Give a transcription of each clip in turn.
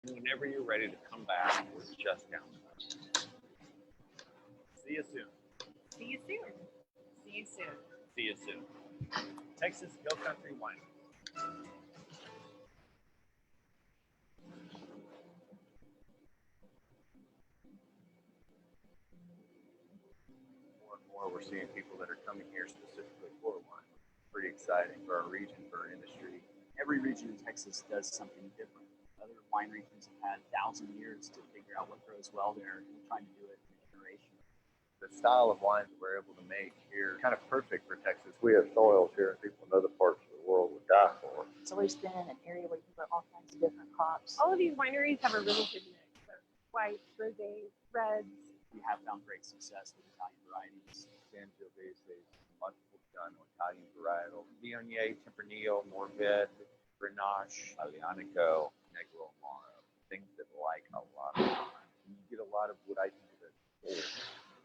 Whenever you're ready to come back, we're just down the road. See you soon. See you soon. See you soon. See you soon. Texas Hill Country Wine. More and more, we're seeing people that are coming here specifically for wine. Pretty exciting for our region, for our industry. Every region in Texas does something different. Other wine regions have had 1,000 years to figure out what grows well there. We're trying to do it in a generation. The style of wines that we're able to make here kind of perfect for Texas. We have soils here and people in other parts of the world would die for. It's always been an area where you grow all kinds of different crops. All of these wineries have a really good mix of white, rosé, reds. We have found great success with Italian varieties. Sangiovese, multiple done Italian varietal, Viognier, Tempranillo, Mourvèdre, Grenache, Aglianico, Negro Amaro, things that like a lot of time. You get a lot of what I think of as old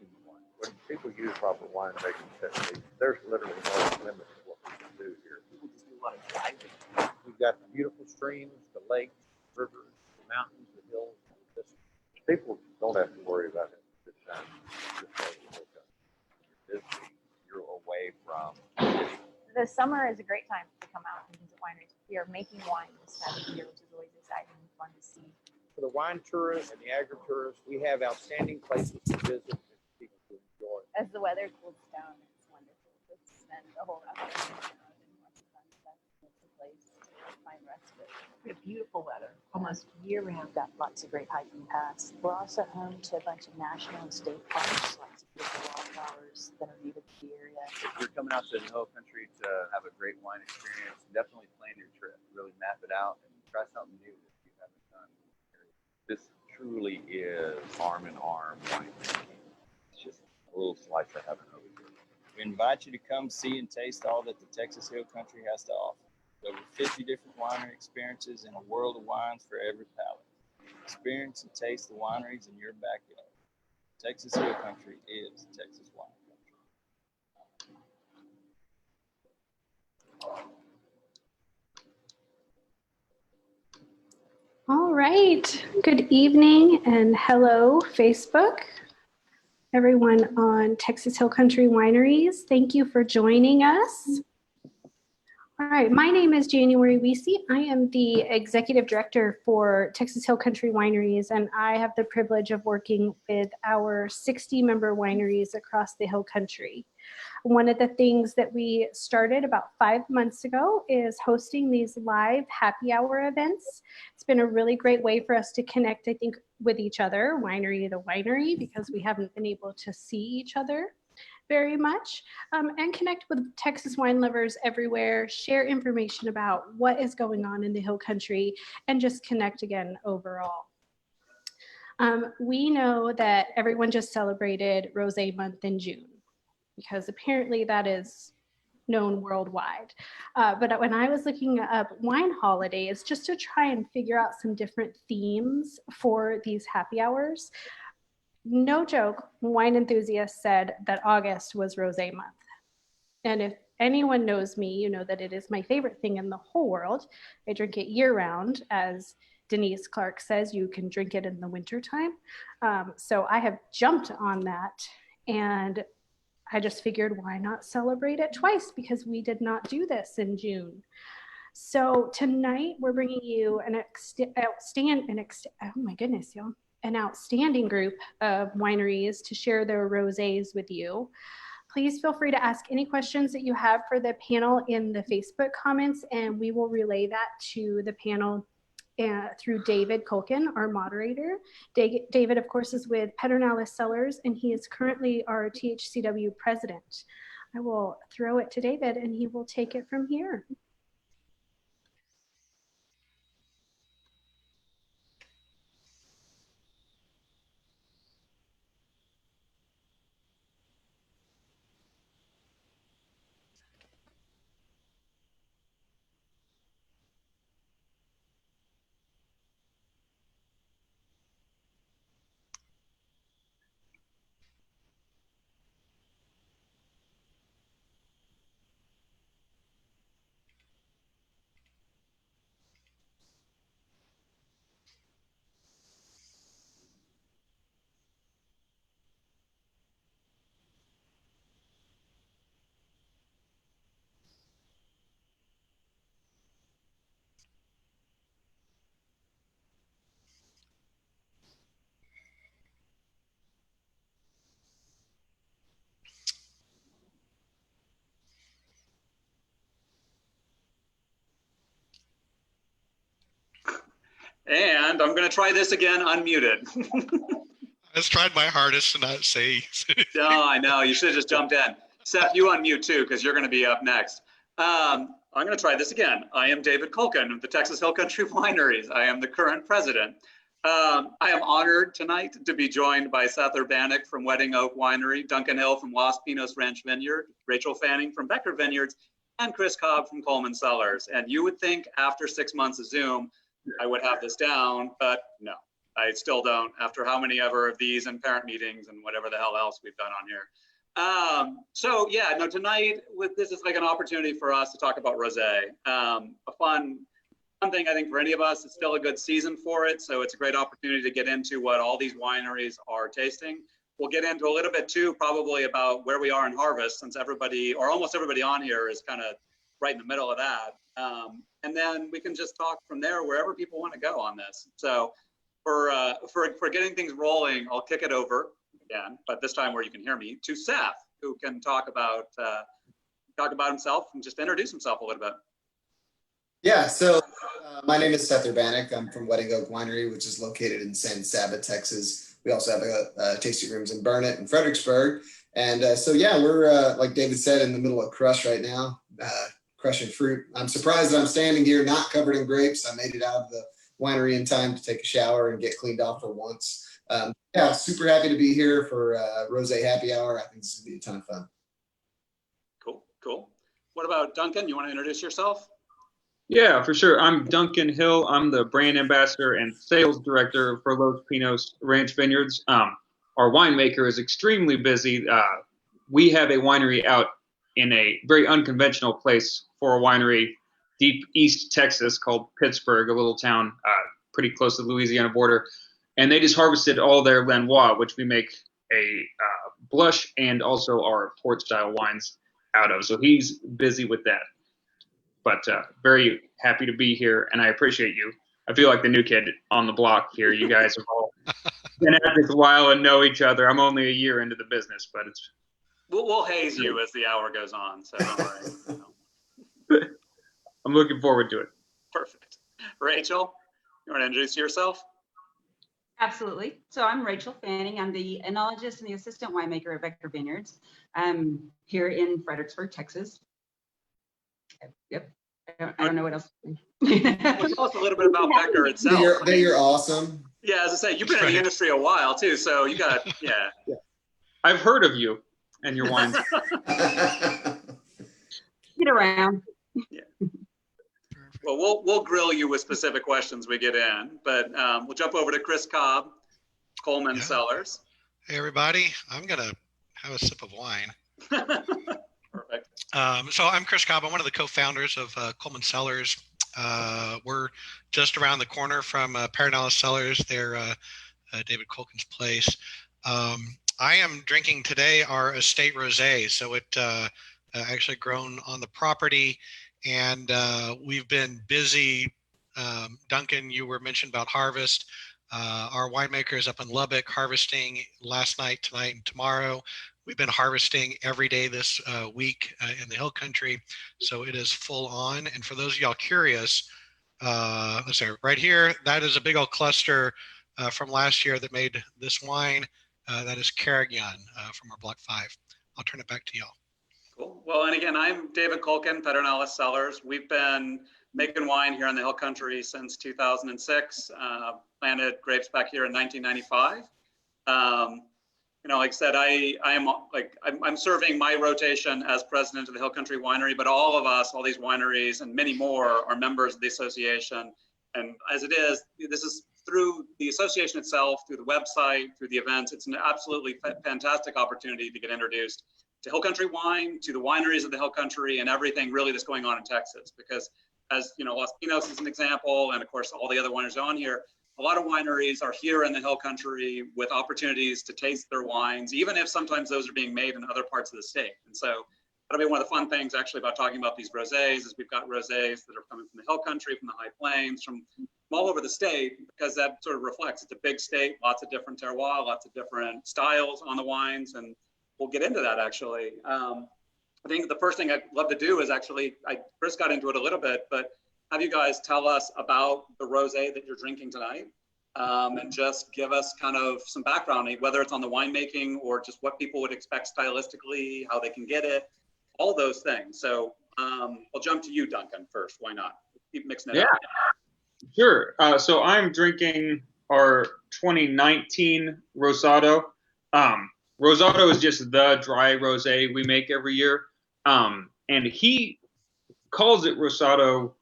in wine. When people use proper winemaking techniques, there's literally no limit to what we can do here. People just do a lot of driving. We've got the beautiful streams, the lakes, rivers, the mountains, the hills. People don't have to worry about it this time. You're away from the city. The summer is a great time to come out and visit wineries. We are making wine this time of year, which is always exciting and fun to see. For the wine tourists and the agri-tourists, we have outstanding places to visit and people to enjoy. As the weather cools down, it's wonderful to spend a whole afternoon out and watch the sunset. It's a place to find respite. We have beautiful weather, almost year-round. We've got lots of great hiking paths. We're also home to a bunch of national and state parks, lots of beautiful wildflowers that are native to the area. If you're coming out to the Hill Country to have a great wine experience, definitely plan your trip. Really map it out and try something new that you haven't done. This truly is arm in arm winemaking. It's just a little slice of heaven over here. We invite you to come see and taste all that the Texas Hill Country has to offer. Over 50 different winery experiences and a world of wines for every palate. Experience and taste the wineries in your backyard. Texas Hill Country is Texas wine country. All right. Good evening and hello, Facebook. Everyone on Texas Hill Country Wineries, thank you for joining us. All right, my name is January Weesey. I am the Executive Director for Texas Hill Country Wineries, and I have the privilege of working with our 60-member wineries across the Hill Country. One of the things that we started about 5 months ago is hosting these live happy hour events. It's been a really great way for us to connect, I think, with each other, winery to winery, because we haven't been able to see each other very much, and connect with Texas wine lovers everywhere, share information about what is going on in the Hill Country, and just connect again overall. We know that everyone just celebrated Rosé Month in June, because apparently that is known worldwide. But when I was looking up wine holidays, just to try and figure out some different themes for these happy hours, no joke, wine enthusiasts said that August was Rosé Month. And if anyone knows me, you know that it is my favorite thing in the whole world. I drink it year round. As Denise Clark says, you can drink it in the wintertime. So I have jumped on that, and I just figured, why not celebrate it twice? Because we did not do this in June. So tonight we're bringing you an outstanding group of wineries to share their rosés with you. Please feel free to ask any questions that you have for the panel in the Facebook comments, and we will relay that to the panel through David Kuhlken, our moderator. David, of course, is with Pedernales Cellars, and he is currently our THCW president. I will throw it to David, and he will take it from here. And I'm going to try this again, unmuted. I just tried my hardest to not say. No, I know. You should have just jumped in. Seth, you unmute too, because you're going to be up next. I'm going to try this again. I am David Kuhlken of the Texas Hill Country Wineries. I am the current president. I am honored tonight to be joined by Seth Urbanek from Wedding Oak Winery, Duncan Hill from Los Pinos Ranch Vineyard, Rachel Fanning from Becker Vineyards, and Chris Cobb from Kuhlman Cellars. And you would think after 6 months of Zoom, I would have this down, but no, I still don't after how many ever of these and parent meetings and whatever the hell else we've done on here. So yeah, no, tonight this is like an opportunity for us to talk about Rosé. A fun thing I think for any of us. It's still a good season for it, so it's a great opportunity to get into what all these wineries are tasting. We'll get into a little bit too, probably about where we are in harvest, since everybody or almost everybody on here is kind of right in the middle of that. And then we can just talk from there wherever people want to go on this. So for getting things rolling, I'll kick it over again, but this time where you can hear me, to Seth, who can talk about himself and just introduce himself a little bit. Yeah, so my name is Seth Urbanek. I'm from Wedding Oak Winery, which is located in San Saba, Texas. We also have a tasting rooms in Burnet and Fredericksburg. And so, yeah, we're, like David said, in the middle of crush right now, crushing fruit. I'm surprised that I'm standing here not covered in grapes. I made it out of the winery in time to take a shower and get cleaned off for once. Yeah, super happy to be here for Rosé Happy Hour. I think this will be a ton of fun. Cool. What about Duncan? You want to introduce yourself? Yeah, for sure. I'm Duncan Hill. I'm the brand ambassador and sales director for Los Pinos Ranch Vineyards. Our winemaker is extremely busy. We have a winery out in a very unconventional place for a winery deep East Texas called Pittsburgh, a little town pretty close to the Louisiana border. And they just harvested all their Lanois, which we make a blush and also our port style wines out of. So he's busy with that. But very happy to be here, and I appreciate you. I feel like the new kid on the block here. You guys have all been at this a while and know each other. I'm only a year into the business, but it's... We'll haze you as the hour goes on, so don't worry. I'm looking forward to it. Perfect. Rachel, you want to introduce yourself? Absolutely. So I'm Rachel Fanning. I'm the enologist and the assistant winemaker at Becker Vineyards. I'm here in Fredericksburg, Texas. Yep. I don't know what else. Tell us a little bit about Becker itself. You're awesome. Yeah, as I say, you've been in the industry a while too, so you got yeah. I've heard of you and your wines. Get around. Yeah. Well, we'll grill you with specific questions we get in, but we'll jump over to Chris Cobb, Kuhlman Cellars. Hey everybody, I'm gonna have a sip of wine. Perfect. So I'm Chris Cobb. I'm one of the co-founders of Kuhlman Cellars. We're just around the corner from Pedernales Cellars. They're David Kuhlken's place. I am drinking today our estate rosé. So it actually grown on the property, and we've been busy. Duncan, you were mentioned about harvest. Our winemakers up in Lubbock harvesting last night, tonight, and tomorrow. We've been harvesting every day this week in the Hill Country, so it is full on. And for those of y'all curious, let's see, right here, that is a big old cluster from last year that made this wine. That is Carignan from our Block 5. I'll turn it back to y'all. Cool. Well, and again, I'm David Kuhlken, Pedernales Cellars. We've been making wine here in the Hill Country since 2006. Planted grapes back here in 1995. You know, like I said, I'm serving my rotation as president of the Hill Country Winery, but all of us, all these wineries and many more are members of the association. And as it is, this is through the association itself, through the website, through the events. It's an absolutely fantastic opportunity to get introduced to Hill Country wine, to the wineries of the Hill Country, and everything really that's going on in Texas. Because as you know, Los Pinos is an example, and of course all the other wineries on here, a lot of wineries are here in the Hill Country with opportunities to taste their wines, even if sometimes those are being made in other parts of the state. And so that'll be one of the fun things actually about talking about these rosés is we've got rosés that are coming from the Hill Country, from the High Plains, from all over the state, because that sort of reflects it's a big state, lots of different terroir, lots of different styles on the wines, and we'll get into that actually. I think the first thing I'd love to do is actually, Chris got into it a little bit, but have you guys tell us about the rosé that you're drinking tonight, and just give us kind of some background, whether it's on the winemaking or just what people would expect stylistically, how they can get it, all those things. So I'll jump to you, Duncan, first. Why not? Keep mixing it up. Sure. So I'm drinking our 2019 Rosado. Rosado is just the dry rosé we make every year. And he calls it Rosado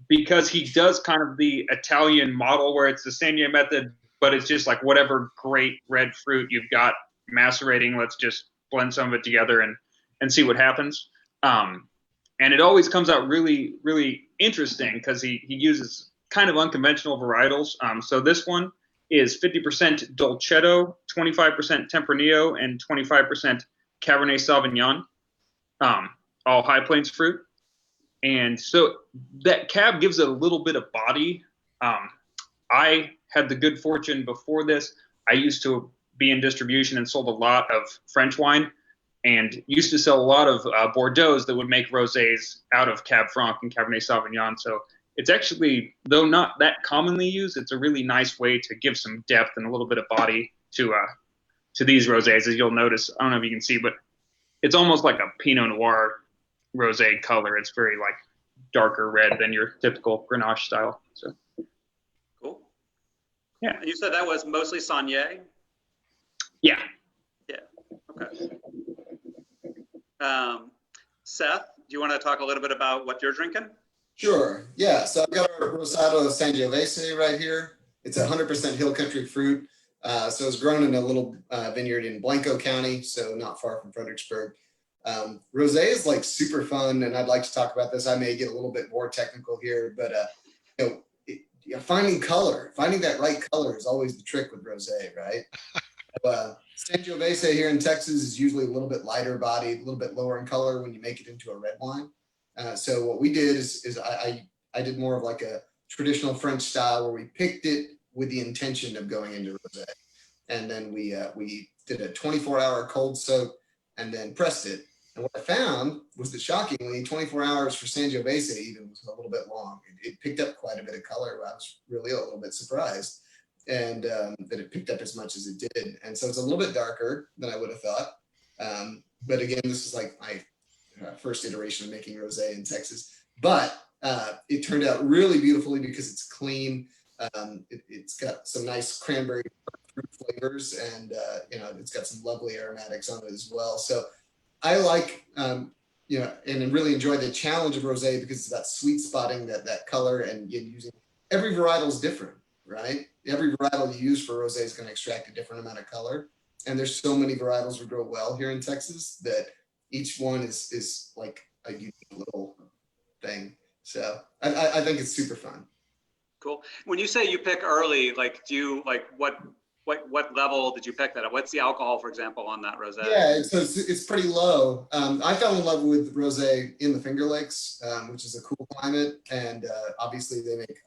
because he does kind of the Italian model where it's the Sangria method, but it's just like whatever great red fruit you've got macerating, let's just blend some of it together and see what happens. And it always comes out really, really interesting because he uses kind of unconventional varietals. So this one is 50% Dolcetto, 25% Tempranillo, and 25% Cabernet Sauvignon, all High Plains fruit. And so that cab gives it a little bit of body. I had the good fortune before this. I used to be in distribution and sold a lot of French wine and used to sell a lot of Bordeaux's that would make rosés out of Cab Franc and Cabernet Sauvignon. So it's actually, though not that commonly used, it's a really nice way to give some depth and a little bit of body to these rosés, as you'll notice. I don't know if you can see, but it's almost like a Pinot Noir rosé color. It's very like darker red than your typical Grenache style. So cool. Yeah. And you said that was mostly Saunier? Yeah. Yeah. Okay. Seth, do you want to talk a little bit about what you're drinking? Sure. Yeah. So I've got our Rosado Sangiovese right here. It's 100% hill country fruit. So it's grown in a little vineyard in Blanco County, so not far from Fredericksburg. Rosé is like super fun, and I'd like to talk about this. I may get a little bit more technical here, but finding color, finding that right color is always the trick with rosé, right? Sangiovese here in Texas is usually a little bit lighter bodied, a little bit lower in color when you make it into a red wine. So what we did is I did more of like a traditional French style where we picked it with the intention of going into rosé, and then we did a 24-hour cold soak and then pressed it. And what I found was that shockingly, 24 hours for Sangiovese even was a little bit long. It picked up quite a bit of color. I was really a little bit surprised, and that it picked up as much as it did. And so it's a little bit darker than I would have thought. But again, this is like my first iteration of making rosé in Texas. But it turned out really beautifully because it's clean. It's got some nice cranberry fruit flavors, and it's got some lovely aromatics on it as well. So I like, and really enjoy the challenge of rosé because it's about sweet spotting that color, and using every varietal is different, right? Every varietal you use for rosé is going to extract a different amount of color, and there's so many varietals we grow well here in Texas that each one is like a unique little thing. So I think it's super fun. Cool. When you say you pick early, like, do you like what level did you pick that at? What's the alcohol, for example, on that rosé? Yeah, so it's pretty low. I fell in love with rosé in the Finger Lakes, which is a cool climate, and obviously they make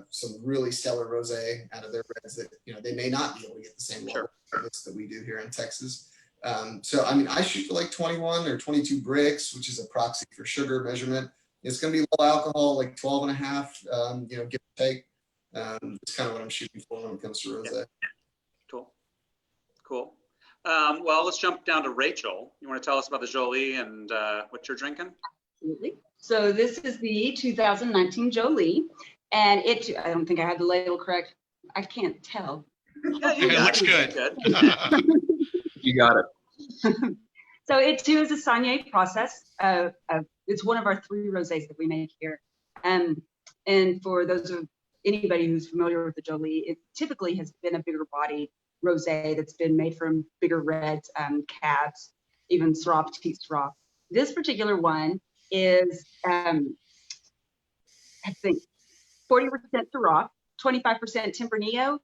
some really stellar rosé out of their reds that they may not be able to get the same level of this that we do here in Texas. So I mean, I shoot for like 21 or 22 bricks, which is a proxy for sugar measurement. It's going to be low alcohol, like 12 and a half, give or take. It's kind of what I'm shooting for when it comes to rosé. Cool. Well, let's jump down to Rachel. You want to tell us about the Jolie and what you're drinking? Absolutely. So this is the 2019 Jolie, and I don't think I had the label correct. I can't tell. Yeah, it looks good. You got it. So it too is a Saunier process. It's one of our 3 rosés that we make here. And for those of anybody who's familiar with the Jolie, it typically has been a bigger body rosé that's been made from bigger reds, cabs, even Syrah, Petit Syrah. This particular one is, I think, 40% Syrah, 25% Tempranillo,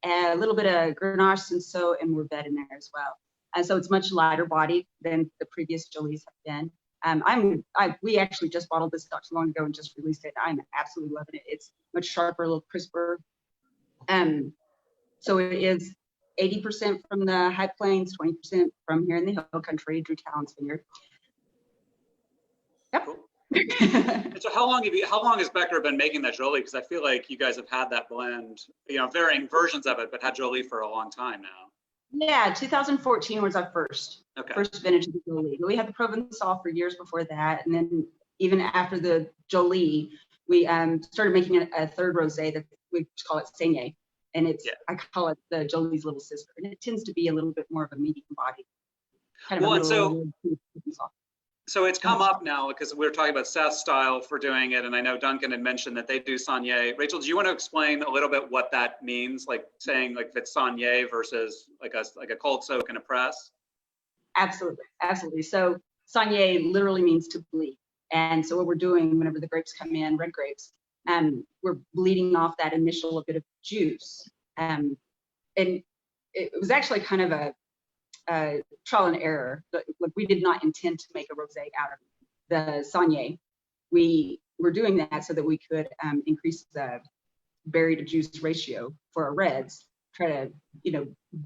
and a little bit of Grenache, and Mourvedre in there as well. And so it's much lighter bodied than the previous Jolies have been. We actually just bottled this not too long ago and just released it. I'm absolutely loving it. It's much sharper, a little crisper. So it is 80% from the High Plains, 20% from here in the Hill Country, Drew Talon's vineyard. Yep. Cool. So how long has Becker been making that Jolie? Because I feel like you guys have had that blend, varying versions of it, but had Jolie for a long time now. Yeah, 2014 was our first Okay. vintage of the Jolie. We had the Provençal for years before that, and then even after the Jolie, we started making a third rosé that we call it Saignée, and I call it the Jolie's little sister, and it tends to be a little bit more of a medium body. Kind of So it's come up now because we were talking about Seth's style for doing it, and I know Duncan had mentioned that they do Saignée. Rachel, do you want to explain a little bit what that means, like saying like if it's Saignée versus like a cold soak and a press? Absolutely. So Saignée literally means to bleed, and so what we're doing whenever the grapes come in, red grapes, we're bleeding off that initial bit of juice, and it was actually kind of a trial and error. Like we did not intend to make a rosé out of the Saignée. We were doing that so that we could increase the berry to juice ratio for our reds, try to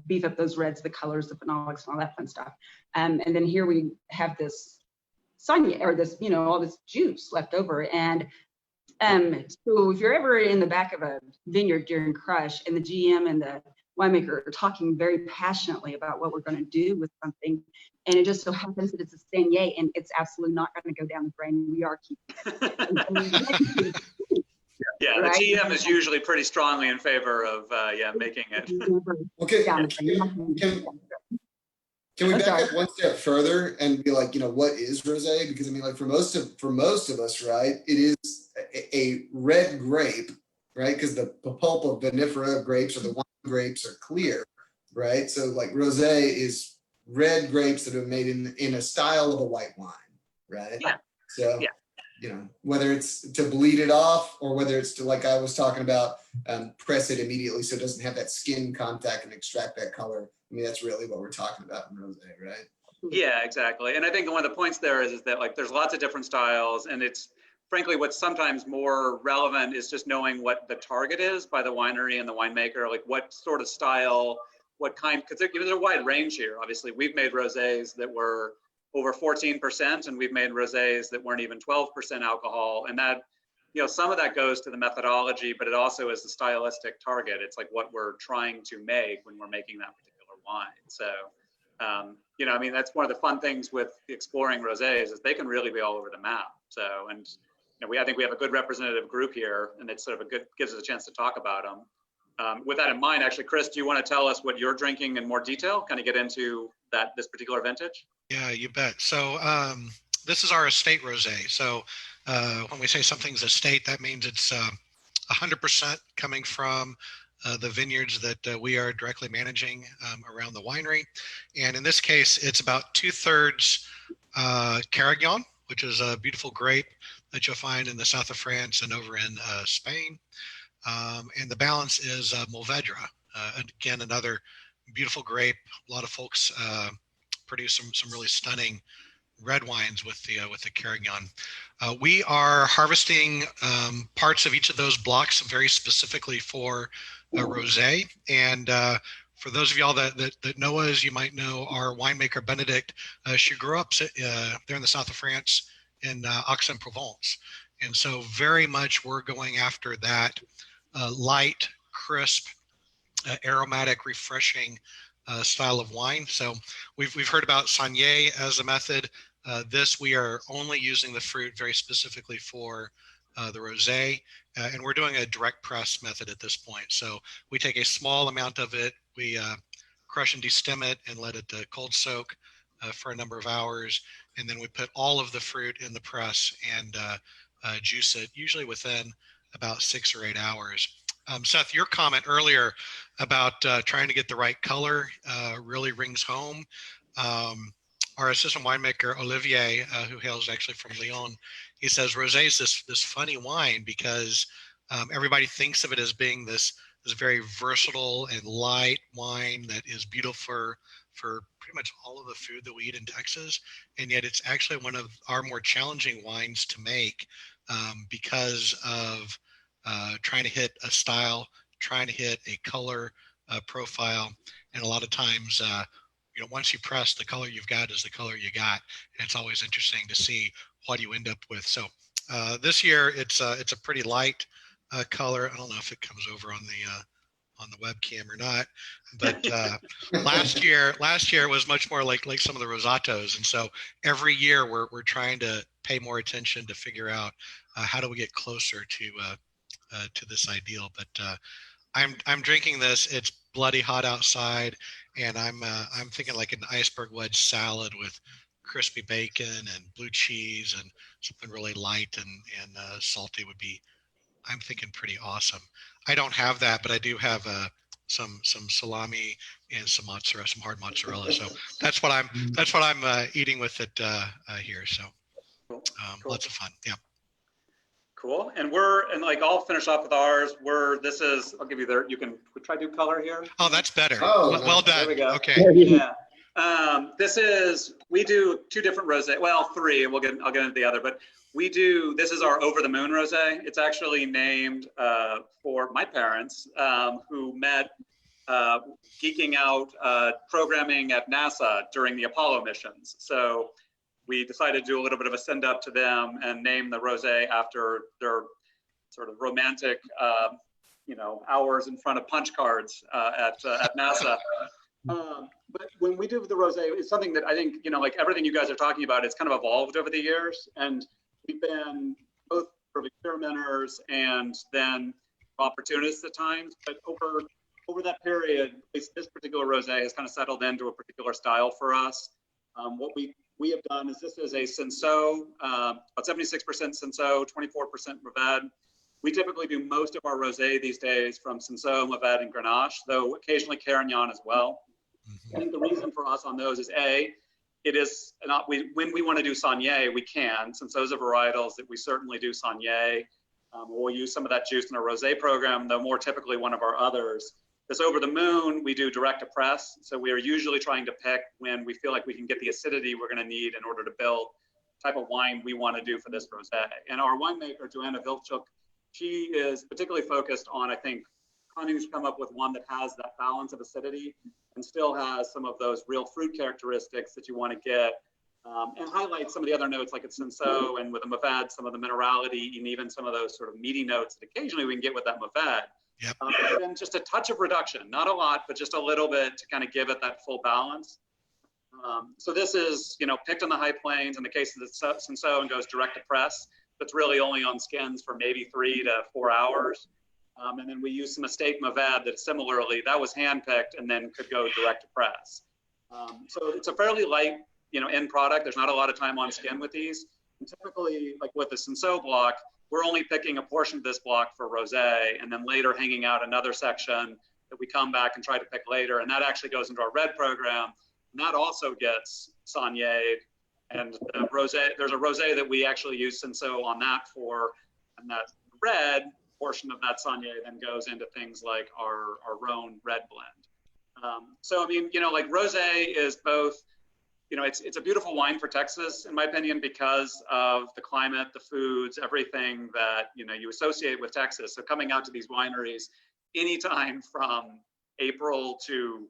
beef up those reds, the colors, the phenolics, and all that fun stuff. And then here we have this Saignée, or this all this juice left over. And so if you're ever in the back of a vineyard during crush and the GM and the winemaker are talking very passionately about what we're going to do with something, and it just so happens that it's a Saignée and it's absolutely not going to go down the drain, we are keeping it. Yeah, right? The GM is usually pretty strongly in favor of making it. Okay, can we back up one step further and be like, what is rosé? Because I mean, like for most of us, right, it is a red grape, right? Because the pulp of vinifera grapes or the wine grapes are clear, right? So like rosé is red grapes that are made in a style of a white wine, right? Yeah. So whether it's to bleed it off or whether it's to, like I was talking about, press it immediately so it doesn't have that skin contact and extract that color. I mean, that's really what we're talking about in rosé, right? Yeah, exactly. And I think one of the points there is that like there's lots of different styles, and it's frankly what's sometimes more relevant is just knowing what the target is by the winery and the winemaker, like what sort of style, what kind, because there's a wide range here. Obviously, we've made rosés that were over 14%, and we've made rosés that weren't even 12% alcohol, and that, some of that goes to the methodology, but it also is the stylistic target. It's like what we're trying to make when we're making that particular wine. So, I mean, that's one of the fun things with exploring rosés is they can really be all over the map. So, and I think we have a good representative group here, and it's sort of gives us a chance to talk about them. With that in mind, actually, Chris, do you want to tell us what you're drinking in more detail? Kind of get into this particular vintage? Yeah, you bet. So this is our estate rosé. So when we say something's estate, that means it's 100% coming from the vineyards that we are directly managing around the winery. And in this case, it's about 2/3 Carignan, which is a beautiful grape that you'll find in the south of France and over in Spain. And the balance is Mourvedre. Again, another beautiful grape. A lot of folks produce some really stunning red wines with the Carignan. We are harvesting parts of each of those blocks very specifically for rosé. And for those of y'all that know us, you might know our winemaker Benedict. She grew up there in the south of France in Aix-en-Provence. And so very much we're going after that light, crisp, aromatic, refreshing style of wine. So we've heard about Saignée as a method. This, we are only using the fruit very specifically for the rosé, and we're doing a direct press method at this point. So we take a small amount of it, we crush and destem it and let it cold soak for a number of hours, and then we put all of the fruit in the press and juice it, usually within about 6 or 8 hours. Seth, your comment earlier about trying to get the right color really rings home. Our assistant winemaker, Olivier, who hails actually from Lyon, he says rosé is this funny wine because everybody thinks of it as being this very versatile and light wine that is beautiful for pretty much all of the food that we eat in Texas. And yet it's actually one of our more challenging wines to make because of trying to hit a style, trying to hit a color profile. And a lot of times, once you press, the color you've got is the color you got. And it's always interesting to see what you end up with. So This year it's a pretty light color. I don't know if it comes over on the webcam or not, but last year it was much more like some of the rosatos, and so every year we're trying to pay more attention to figure out how do we get closer to this ideal. But I'm drinking this. It's bloody hot outside, and I'm thinking like an iceberg wedge salad with crispy bacon and blue cheese and something really light and salty would be, I'm thinking, pretty awesome. I don't have that, but I do have some salami and some mozzarella, some hard mozzarella. So that's what I'm eating with it here. So Cool. Lots of fun. Yeah. Cool. And like I'll finish off with ours. I'll give you you can try to do color here. Oh, that's better. Oh, well done. There we go. Okay. Yeah. We do two different rosé. Well, three, and I'll get into the other, but this is our Over the Moon rosé. It's actually named for my parents who met geeking out programming at NASA during the Apollo missions. So we decided to do a little bit of a send up to them and name the rosé after their sort of romantic, hours in front of punch cards at NASA. But when we do the rosé, it's something that I think, like everything you guys are talking about, it's kind of evolved over the years. And we've been both sort of experimenters and then opportunists at times. But over that period, this particular rosé has kind of settled into a particular style for us. What we have done is this is a Cinsault, about 76% Cinsault, 24% Mourvèdre. We typically do most of our rosé these days from Cinsault, Mourvèdre, and Grenache, though occasionally Carignan as well. I think the reason for us on those is it is not when we want to do Saunier, we can, since those are varietals that we certainly do Saunier. We'll use some of that juice in our rosé program, though more typically one of our others. This Over the Moon, we do direct to press. So we are usually trying to pick when we feel like we can get the acidity we're going to need in order to build the type of wine we want to do for this rosé. And our winemaker, Joanna Vilchuk, she is particularly focused on, I think, trying to come up with one that has that balance of acidity and still has some of those real fruit characteristics that you want to get, and highlight some of the other notes like it's Cinsault, and with the Mourvèdre, some of the minerality and even some of those sort of meaty notes that occasionally we can get with that Mourvèdre. Yep. And then just a touch of reduction, not a lot, but just a little bit to kind of give it that full balance. So this is, picked on the high plains in the case of the Cinsault and goes direct to press. That's really only on skins for maybe 3 to 4 hours. And then we use some estate Mourvèdre that similarly, that was handpicked and then could go direct to press. So it's a fairly light, end product. There's not a lot of time on skin with these. And typically, like with the Cinsault block, we're only picking a portion of this block for rosé and then later hanging out another section that we come back and try to pick later. And that actually goes into our red program. And that also gets Saunier. And the rosé, there's a rosé that we actually use Cinsault on that for, and that red portion of that Saunier then goes into things like our Rhone red blend. So, I mean, like rosé is both, it's a beautiful wine for Texas, in my opinion, because of the climate, the foods, everything that, you associate with Texas. So coming out to these wineries anytime from April to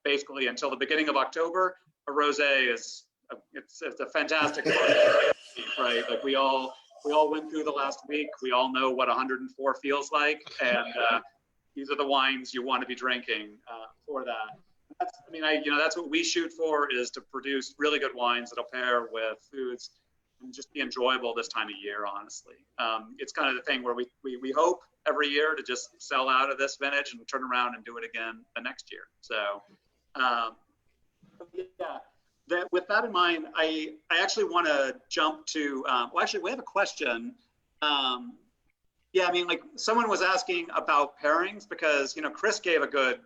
basically until the beginning of October, a rosé is, it's a fantastic rosé, right? Like we all went through the last week. We all know what 104 feels like. And these are the wines you want to be drinking for that. That's what we shoot for, is to produce really good wines that'll pair with foods and just be enjoyable this time of year, honestly. It's kind of the thing where we hope every year to just sell out of this vintage and turn around and do it again the next year. So, with that in mind, I actually want to jump to, we have a question. Someone was asking about pairings because, Chris gave a good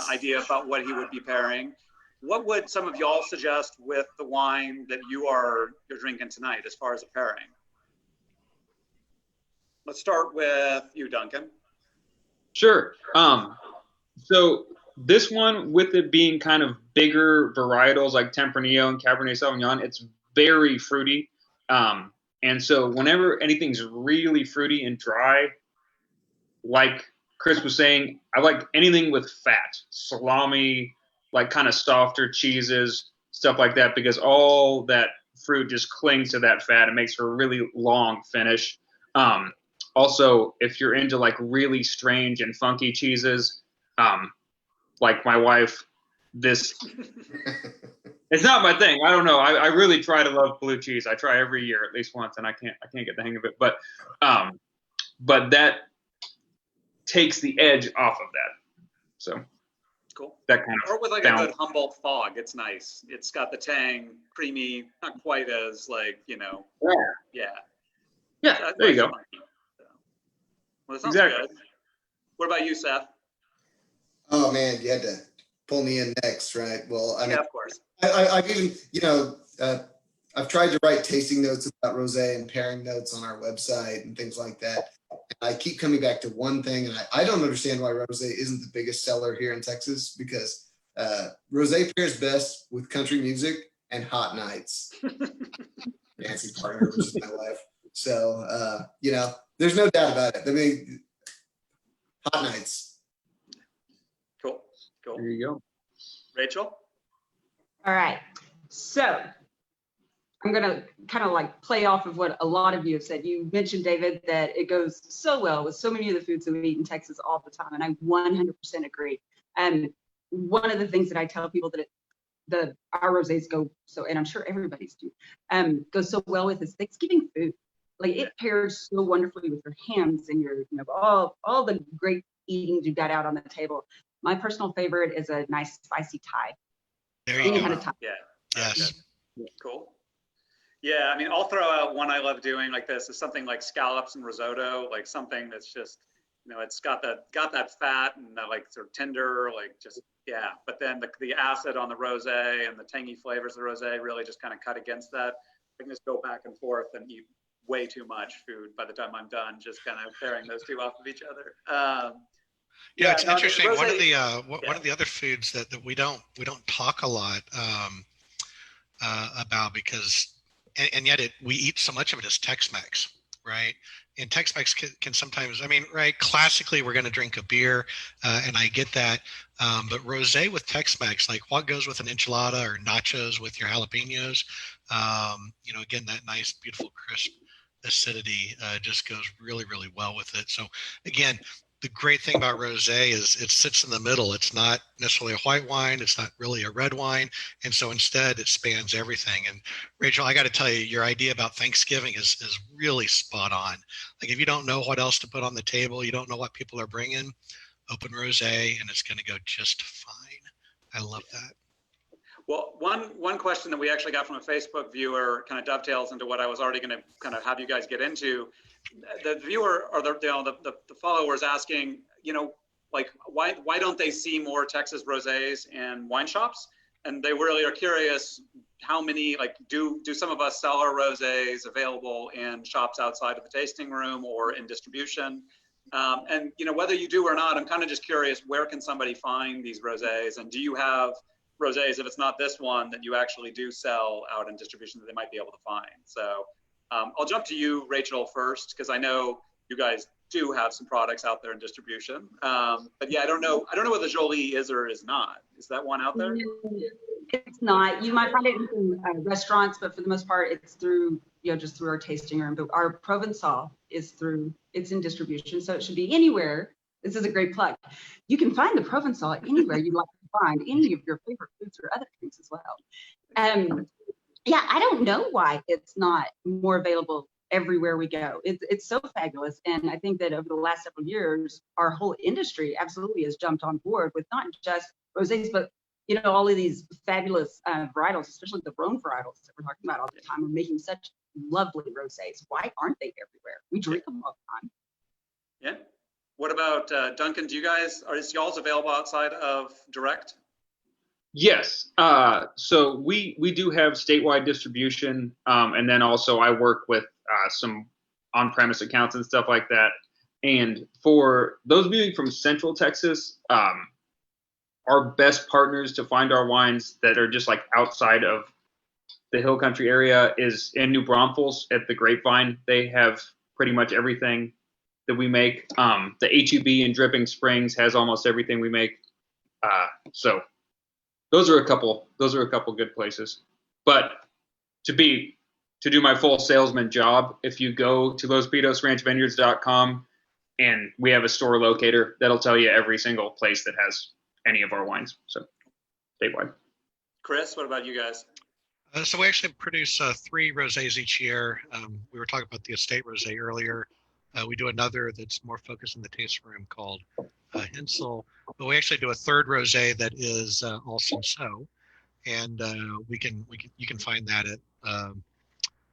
idea about what he would be pairing. What would some of y'all suggest with the wine that you're drinking tonight as far as a pairing? Let's start with you, Duncan. Sure. So this one, with it being kind of bigger varietals like Tempranillo and Cabernet Sauvignon, it's very fruity. And so whenever anything's really fruity and dry, like Chris was saying, I like anything with fat, salami, like kind of softer cheeses, stuff like that, because all that fruit just clings to that fat. It makes for a really long finish. Also, if you're into like really strange and funky cheeses, like my wife, this it's not my thing. I don't know. I really try to love blue cheese. I try every year at least once, and I can't get the hang of it. But that takes the edge off of that. So Cool. that kind of Or with like balance. a good Humboldt fog, it's nice. It's got the tang, creamy, not quite as like, yeah. Yeah, there you go. Well, that sounds Exactly. good. What about you, Seth? Oh man, you had to pull me in next, right? Well, I mean, Yeah, of course. I've even, I've tried to write tasting notes about rosé and pairing notes on our website and things like that. And I keep coming back to one thing, and I don't understand why rosé isn't the biggest seller here in Texas, because rosé pairs best with country music and hot nights. Nancy partner, which is my wife. So, there's no doubt about it. I mean, hot nights. Cool. There you go. Rachel? All right. So I'm going to kind of like play off of what a lot of you have said. You mentioned, David, that it goes so well with so many of the foods that we eat in Texas all the time. And I 100% agree. And one of the things that I tell people that our rosés go so, and I'm sure everybody's do, goes so well with is Thanksgiving food. Like it pairs so wonderfully with your hams and your, all the great eating you got out on the table. My personal favorite is a nice spicy Thai. There you Any go. kind of Thai. Yeah. Yes. Cool. Yeah, I mean, I'll throw out one I love doing like this is something like scallops and risotto, like something that's just, it's got that fat and that like sort of tender, like just, yeah. But then the acid on the rosé and the tangy flavors of the rosé really just kind of cut against that. I can just go back and forth and eat way too much food by the time I'm done, just kind of pairing those two off of each other. Yeah, it's interesting. Rosé, One of the other foods that we don't talk a lot about, because and yet we eat so much of it, is Tex-Mex, right? And Tex-Mex can sometimes, right? Classically, we're going to drink a beer, and I get that. But rosé with Tex-Mex, like what goes with an enchilada or nachos with your jalapenos? Again, that nice, beautiful, crisp acidity just goes really, really well with it. So again, the great thing about rosé is it sits in the middle. It's not necessarily a white wine. It's not really a red wine. And so instead it spans everything. And Rachel, I got to tell you, your idea about Thanksgiving is really spot on. Like if you don't know what else to put on the table, you don't know what people are bringing, open rosé and it's going to go just fine. I love that. Well, one question that we actually got from a Facebook viewer kind of dovetails into what I was already going to kind of have you guys get into. The viewer or the follower is asking, like why don't they see more Texas rosés in wine shops? And they really are curious how many, like, do some of us sell our rosés available in shops outside of the tasting room or in distribution? And whether you do or not, I'm kind of just curious, where can somebody find these rosés? And do you have rosés, if it's not this one, that you actually do sell out in distribution that they might be able to find? So I'll jump to you, Rachel, first, because I know you guys do have some products out there in distribution. But yeah, I don't know whether Jolie is or is not. Is that one out there? It's not. You might find it in some restaurants, but for the most part, it's through, just through our tasting room. But our Provençal it's in distribution, so it should be anywhere. This is a great plug. You can find the Provençal anywhere you'd like to find any of your favorite foods or other drinks as well. Yeah, I don't know why it's not more available everywhere we go. It's so fabulous. And I think that over the last several years, our whole industry absolutely has jumped on board with not just rosés, but all of these fabulous varietals, especially the Rhone varietals that we're talking about all the time, are making such lovely rosés. Why aren't they everywhere? We drink them all the time. Yeah. What about Duncan? Is y'all's available outside of direct? Yes. So we do have statewide distribution, and then also I work with some on-premise accounts and stuff like that. And for those viewing from Central Texas, our best partners to find our wines that are just like outside of the Hill Country area is in New Braunfels at the Grapevine. They have pretty much everything that we make. The HEB in Dripping Springs has almost everything we make. So those are a couple good places. But to do my full salesman job, if you go to LosPinosRanchVineyards.com, and we have a store locator that'll tell you every single place that has any of our wines. So statewide. Chris, what about you guys? So we actually produce 3 rosés each year. We were talking about the estate rosé earlier. We do another that's more focused in the tasting room called Hensel. But we actually do a 3rd rosé that is all Cinsault, and you can find that at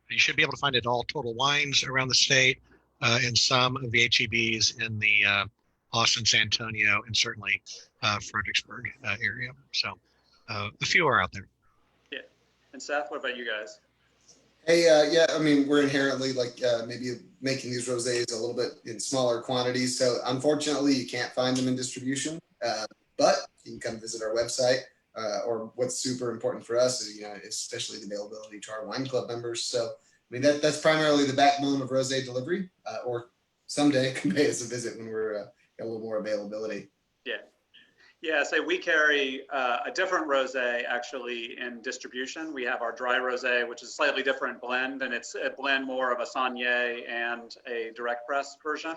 you should be able to find it at all Total Wines around the state, and some of the HEBs in the Austin, San Antonio, and certainly Fredericksburg area. So a few are out there. Yeah. And Seth, what about you guys? Hey, yeah, I mean, we're inherently like maybe making these rosés a little bit in smaller quantities. So unfortunately, you can't find them in distribution, but you can come visit our website. Or what's super important for us is, especially the availability to our wine club members. So, I mean, that's primarily the backbone of rosé delivery, or someday can pay us a visit when we're got a little more availability. Yeah. Yeah, so we carry a different rosé actually in distribution. We have our dry rosé, which is a slightly different blend, and it's a blend more of a Saunier and a direct press version.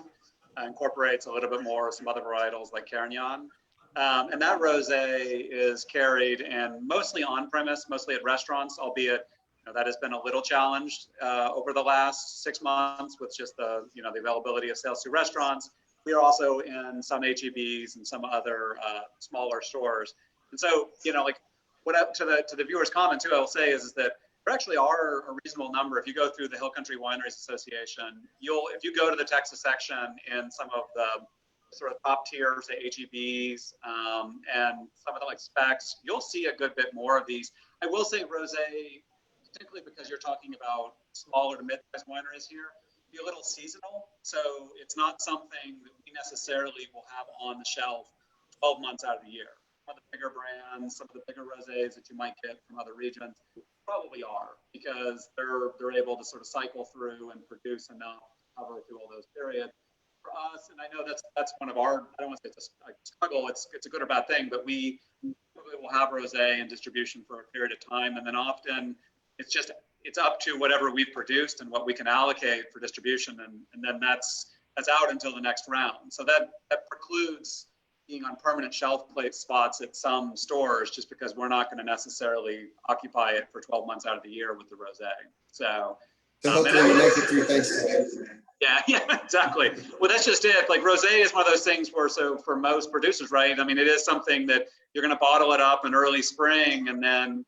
Incorporates a little bit more of some other varietals like Carignan. And that rosé is carried in mostly on premise, mostly at restaurants, albeit that has been a little challenged over the last 6 months with just the the availability of sales to restaurants. We are also in some HEBs and some other smaller stores. And so, like what to the viewers' comment too, I will say is that there actually are a reasonable number. If you go through the Hill Country Wineries Association, if you go to the Texas section in some of the sort of top tier, say HEBs, and some of the like specs, you'll see a good bit more of these. I will say rosé, particularly because you're talking about smaller to mid-sized wineries here, be a little seasonal. So it's not something that we necessarily will have on the shelf 12 months out of the year. Some of the bigger brands, some of the bigger rosés that you might get from other regions probably are, because they're able to sort of cycle through and produce enough to cover through all those periods. For us, and I know that's one of our, I don't want to say it's a struggle, it's a good or bad thing, but we will have rosé in distribution for a period of time, and then often it's up to whatever we've produced and what we can allocate for distribution, and then that's out until the next round. So that precludes being on permanent shelf plate spots at some stores, just because we're not going to necessarily occupy it for 12 months out of the year with the rosé. So hopefully we make it through Thanksgiving. Yeah, exactly. Well, that's just it. Like rosé is one of those things where, so for most producers, right? I mean, it is something that you're going to bottle it up in early spring, and then,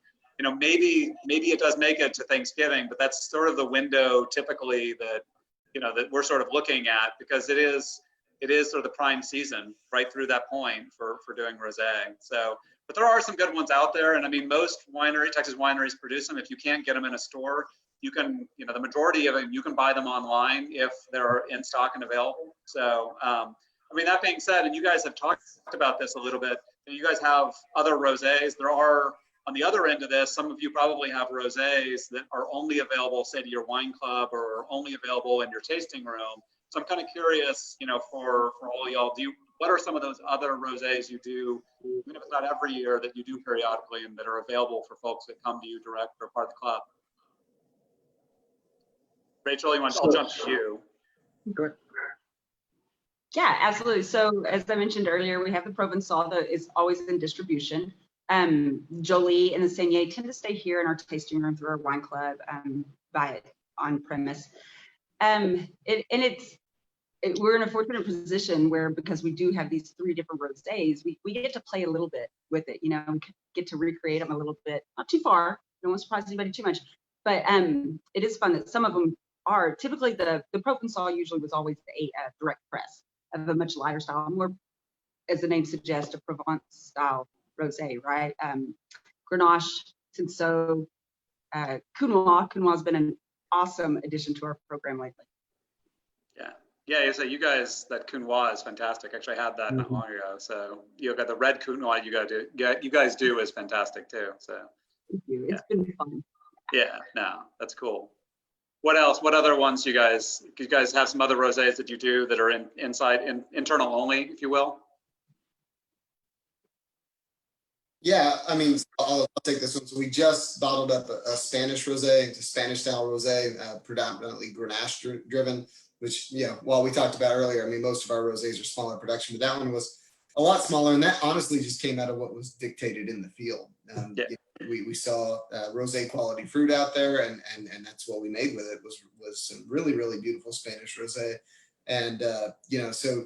maybe it does make it to Thanksgiving, but that's sort of the window typically that, that we're sort of looking at, because it is sort of the prime season right through that point for doing rosé. So, but there are some good ones out there, and I mean, most Texas wineries produce them. If you can't get them in a store, you can, the majority of them, you can buy them online if they're in stock and available. So, I mean, that being said, and you guys have talked about this a little bit, you guys have other rosés. There are, on the other end of this, some of you probably have rosés that are only available, say, to your wine club, or only available in your tasting room. So I'm kind of curious, for all y'all, what are some of those other rosés you do, even if it's not every year, that you do periodically and that are available for folks that come to you direct or part of the club? Rachel, I'll jump to you. Go ahead. Yeah, absolutely. So as I mentioned earlier, we have the Provençal that is always in distribution. Jolie and the Seigneur tend to stay here in our tasting room through our wine club, buy it on premise. We're in a fortunate position where, because we do have these 3 different rosés, we get to play a little bit with it, we get to recreate them a little bit, not too far, don't want to surprise anybody too much, but it is fun that some of them are. Typically the Provençal usually was always a direct press of a much lighter style, more, as the name suggests, a Provence style rosé, right? Grenache, Cinsault, Kuhlman has been an awesome addition to our program lately. Yeah. So you guys, that Kuhlman is fantastic. Actually, I had that not long ago. So you got the red Kuhlman you guys do is fantastic too. So thank you. It's been fun. Yeah, no, that's cool. What else? What other ones you guys have some other rosés that you do that are internal only, if you will? Yeah, I mean, I'll take this one. So we just bottled up a Spanish rosé, it's a Spanish style rosé, predominantly Grenache driven, which, while we talked about earlier, I mean, most of our rosés are smaller production, but that one was a lot smaller. And that honestly just came out of what was dictated in the field. We saw rosé quality fruit out there, and that's what we made with it was some really, really beautiful Spanish rosé. And, so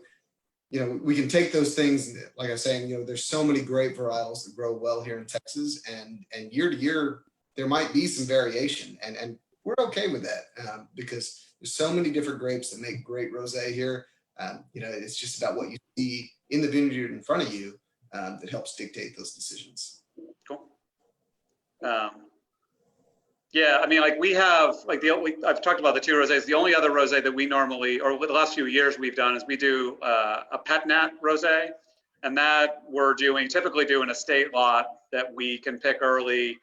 we can take those things, like I was saying, there's so many great varietals that grow well here in Texas, and year to year, there might be some variation, and we're okay with that because there's so many different grapes that make great rosé here. It's just about what you see in the vineyard in front of you that helps dictate those decisions. Cool. Yeah, I mean, like we have, like I've talked about the two rosés. The only other rosé that we normally, or the last few years we've done, is we do a pet nat rosé, and that we're typically do an estate lot that we can pick early,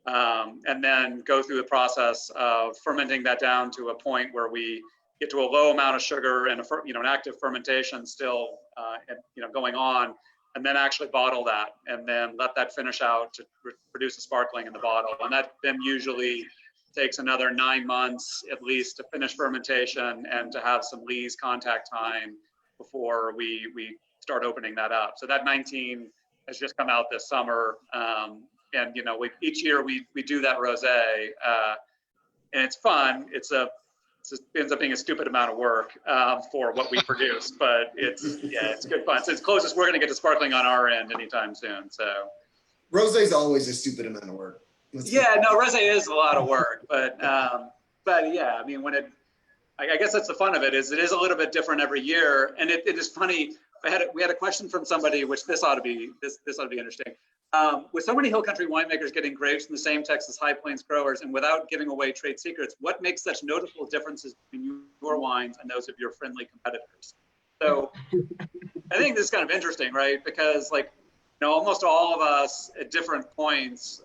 and then go through the process of fermenting that down to a point where we get to a low amount of sugar and an active fermentation still, going on, and then actually bottle that, and then let that finish out to produce a sparkling in the bottle. And that then usually takes another 9 months at least to finish fermentation and to have some lees contact time before we start opening that up. So that 19 has just come out this summer. And each year we do that rosé, and it's fun. It ends up being a stupid amount of work for what we produce, but it's good fun. So it's closest we're going to get to sparkling on our end anytime soon. So rosé is always a stupid amount of work. Rosé is a lot of work, but yeah, I mean, I guess that's the fun of it, is it is a little bit different every year. And it is funny. We had a question from somebody, which this ought to be interesting. With so many hill country winemakers getting grapes from the same Texas High Plains growers and without giving away trade secrets, what makes such noticeable differences between your wines and those of your friendly competitors? So I think this is kind of interesting, right? Because almost all of us at different points,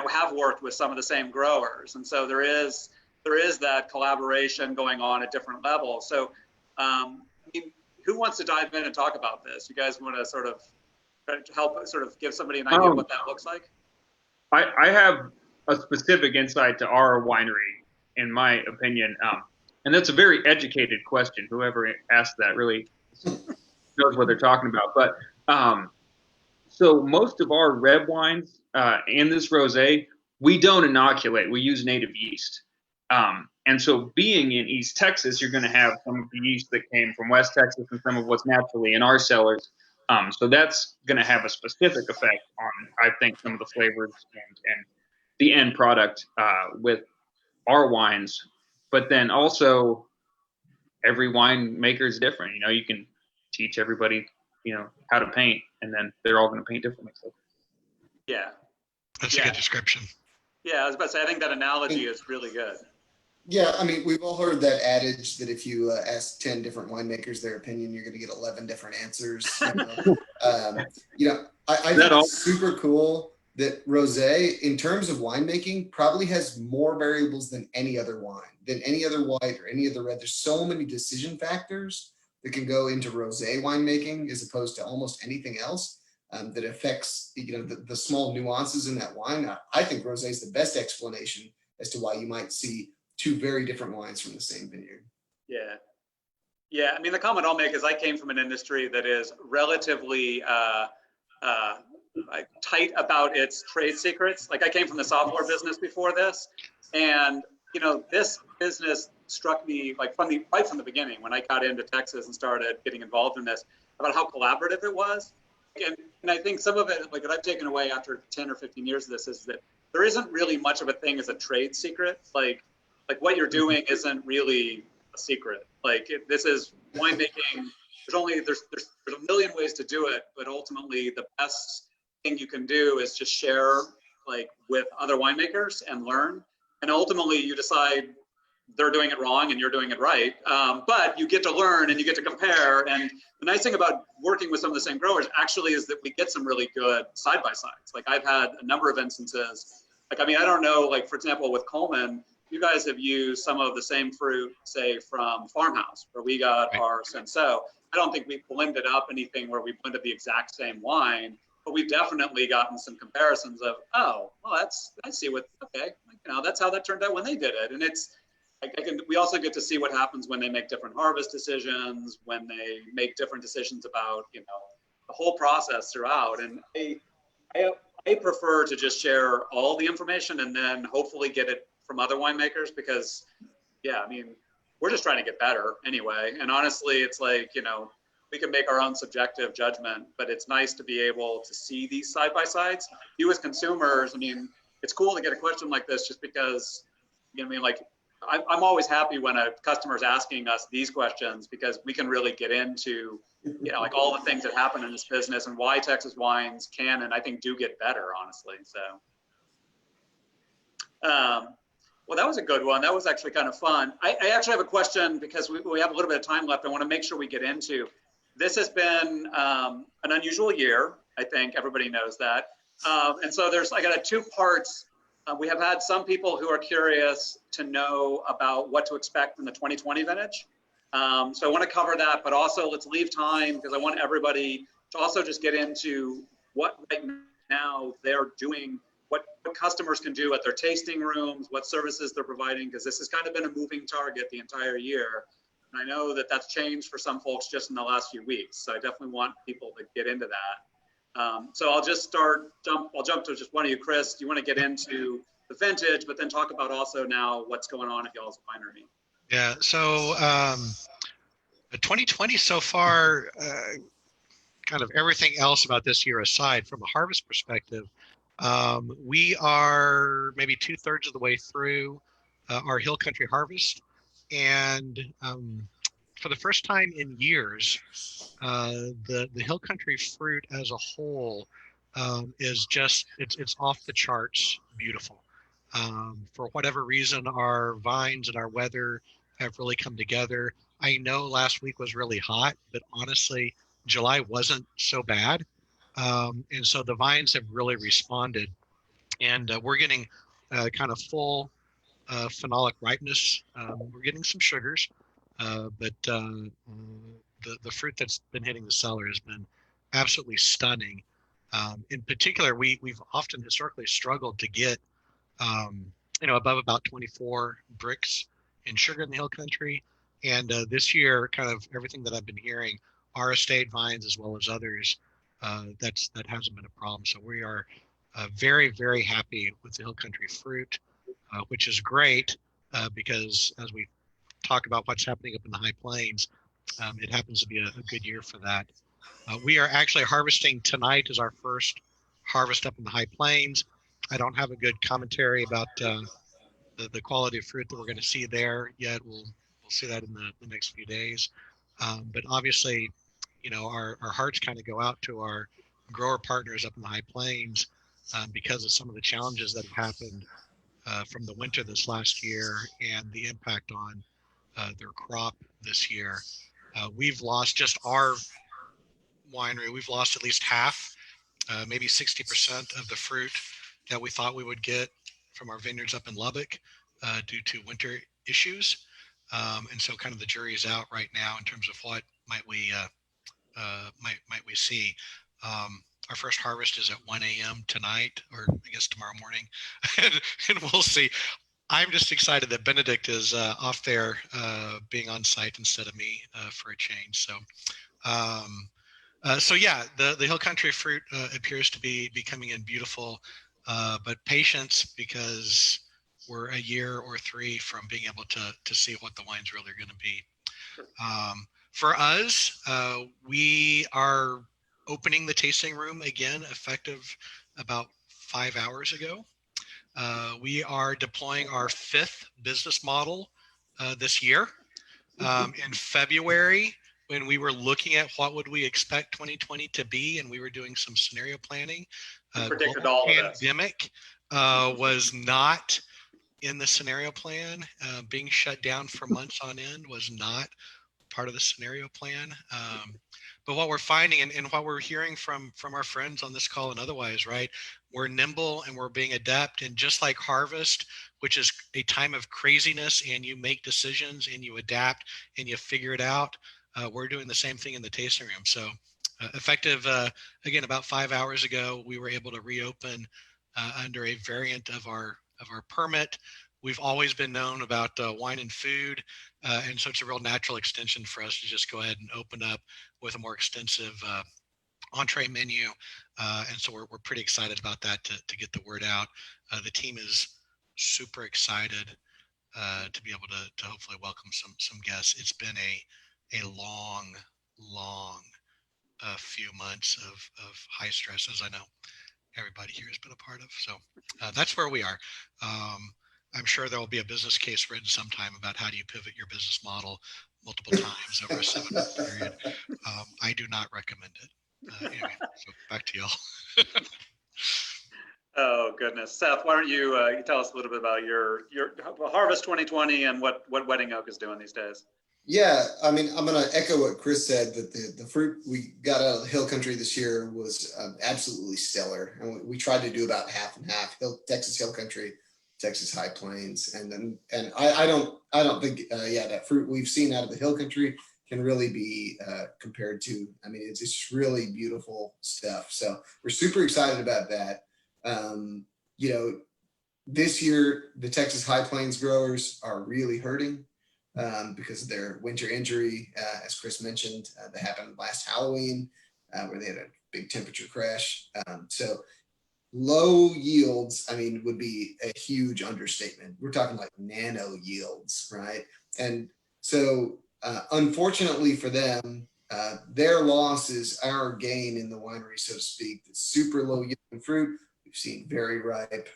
have worked with some of the same growers. And so there is that collaboration going on at different levels. So who wants to dive in and talk about this? You guys want to sort of help sort of give somebody an idea of what that looks like? I have a specific insight to our winery, in my opinion. And that's a very educated question. Whoever asked that really knows what they're talking about. But so most of our red wines and this rosé, we don't inoculate. We use native yeast. And so being in East Texas, you're going to have some of the yeast that came from West Texas and some of what's naturally in our cellars. So that's going to have a specific effect on, I think, some of the flavors and the end product with our wines. But then also, every winemaker is different. You can teach everybody, how to paint, and then they're all going to paint differently. So. Yeah. That's a good description. Yeah, I was about to say, I think that analogy is really good. Yeah, I mean, we've all heard that adage that if you ask 10 different winemakers their opinion, you're going to get 11 different answers. I think it's super cool that rosé, in terms of winemaking, probably has more variables than any other wine, than any other white or any other red. There's so many decision factors that can go into rosé winemaking as opposed to almost anything else that affects the small nuances in that wine. I think rosé is the best explanation as to why you might see two very different wines from the same vineyard. Yeah. I mean, the comment I'll make is I came from an industry that is relatively tight about its trade secrets. Like I came from the software business before this, and this business struck me right from the beginning when I got into Texas and started getting involved in this, about how collaborative it was. And I think some of it, what I've taken away after 10 or 15 years of this, is that there isn't really much of a thing as a trade secret. Like what you're doing isn't really a secret. This is winemaking. There's a million ways to do it, but ultimately the best thing you can do is just share with other winemakers and learn. And ultimately you decide they're doing it wrong and you're doing it right. But you get to learn and you get to compare. And the nice thing about working with some of the same growers actually is that we get some really good side-by-sides. I've had a number of instances. I don't know, for example, with Kuhlman, you guys have used some of the same fruit, say, from Farmhouse, where we got our Senso. I don't think we blended up anything where we blended the exact same wine, but we've definitely gotten some comparisons of, oh, well, I see what, okay, that's how that turned out when they did it. And it's, we also get to see what happens when they make different harvest decisions, when they make different decisions about, the whole process throughout. And I prefer to just share all the information and then hopefully get it from other winemakers because, yeah, I mean, we're just trying to get better anyway. And honestly, it's like, we can make our own subjective judgment, but it's nice to be able to see these side by sides. You as consumers, I mean, it's cool to get a question like this just because, I'm always happy when a customer is asking us these questions because we can really get into, like all the things that happen in this business and why Texas wines can and I think do get better, honestly. So, well, that was a good one. That was actually kind of fun. I actually have a question because we have a little bit of time left. I want to make sure we get into. This has been an unusual year. I think everybody knows that. And so I got two parts. We have had some people who are curious to know about what to expect from the 2020 vintage. So I want to cover that, but also let's leave time because I want everybody to also just get into what right now they're doing, what customers can do at their tasting rooms, what services they're providing, because this has kind of been a moving target the entire year. And I know that that's changed for some folks just in the last few weeks. So I definitely want people to get into that. So I'll just I'll jump to just one of you, Chris. Do you want to get into the vintage, but then talk about also now what's going on at y'all's winery? Yeah, so 2020 so far, kind of everything else about this year aside, from a harvest perspective, we are maybe 2/3 of the way through our Hill Country harvest. And for the first time in years, the Hill Country fruit as a whole is just, it's off the charts beautiful. For whatever reason, our vines and our weather have really come together. I know last week was really hot, but honestly, July wasn't so bad. And so the vines have really responded. And we're getting kind of full phenolic ripeness. We're getting some sugars, but the fruit that's been hitting the cellar has been absolutely stunning. In particular, we've often historically struggled to get above about 24 bricks in sugar in the Hill Country. And this year, kind of everything that I've been hearing, our estate vines as well as others, that hasn't been a problem. So we are very, very happy with the Hill Country fruit, which is great because as we talk about what's happening up in the High Plains, it happens to be a good year for that. We are actually harvesting tonight as our first harvest up in the High Plains. I don't have a good commentary about the quality of fruit that we're going to see there yet. We'll see that in the next few days. But obviously, our hearts kind of go out to our grower partners up in the High Plains because of some of the challenges that have happened from the winter this last year and the impact on their crop this year. We've lost just our winery. We've lost at least half, maybe 60% of the fruit that we thought we would get from our vineyards up in Lubbock due to winter issues. And so kind of the jury is out right now in terms of what might we see. Our first harvest is at 1 a.m. tonight, or I guess tomorrow morning, and we'll see. I'm just excited that Benedict is off there being on site instead of me for a change. So yeah, the Hill Country fruit appears to be coming in beautiful, but patience because we're a year or three from being able to see what the wine's really going to be. For us, we are opening the tasting room again, effective about 5 hours ago. We are deploying our 5th business model this year. In February, when we were looking at what would we expect 2020 to be, and we were doing some scenario planning, predicted all of this. Pandemic was not in the scenario plan. Being shut down for months on end was not part of the scenario plan. But what we're finding and what we're hearing from our friends on this call and otherwise, right, we're nimble and we're being adept. And just like harvest, which is a time of craziness and you make decisions and you adapt and you figure it out, we're doing the same thing in the tasting room. So Effective, again, about 5 hours ago, we were able to reopen under a variant of our permit. We've always been known about wine and food, and so it's a real natural extension for us to just go ahead and open up with a more extensive entree menu, and so we're pretty excited about that to get the word out. The team is super excited to be able to hopefully welcome some guests. It's been a long few months of high stress, as I know everybody here has been a part of. So that's where we are. I'm sure there will be a business case written sometime about how do you pivot your business model multiple times over a 7-month period. I do not recommend it. Anyway, so back to y'all. Oh goodness, Seth, why don't you tell us a little bit about your Harvest 2020 and what Wedding Oak is doing these days? Yeah, I mean, I'm going to echo what Chris said, that the fruit we got out of Hill Country this year was absolutely stellar. And we tried to do about half and half, Texas Hill Country, Texas High Plains. And I don't think, that fruit we've seen out of the Hill Country can really be compared to, I mean, it's just really beautiful stuff. So we're super excited about that. This year, the Texas High Plains growers are really hurting. Because of their winter injury, as Chris mentioned, that happened last Halloween, where they had a big temperature crash. So low yields, I mean, would be a huge understatement. We're talking like nano yields, right? And so unfortunately for them, their loss is our gain in the winery, so to speak. The super low yielding fruit, we've seen very ripe,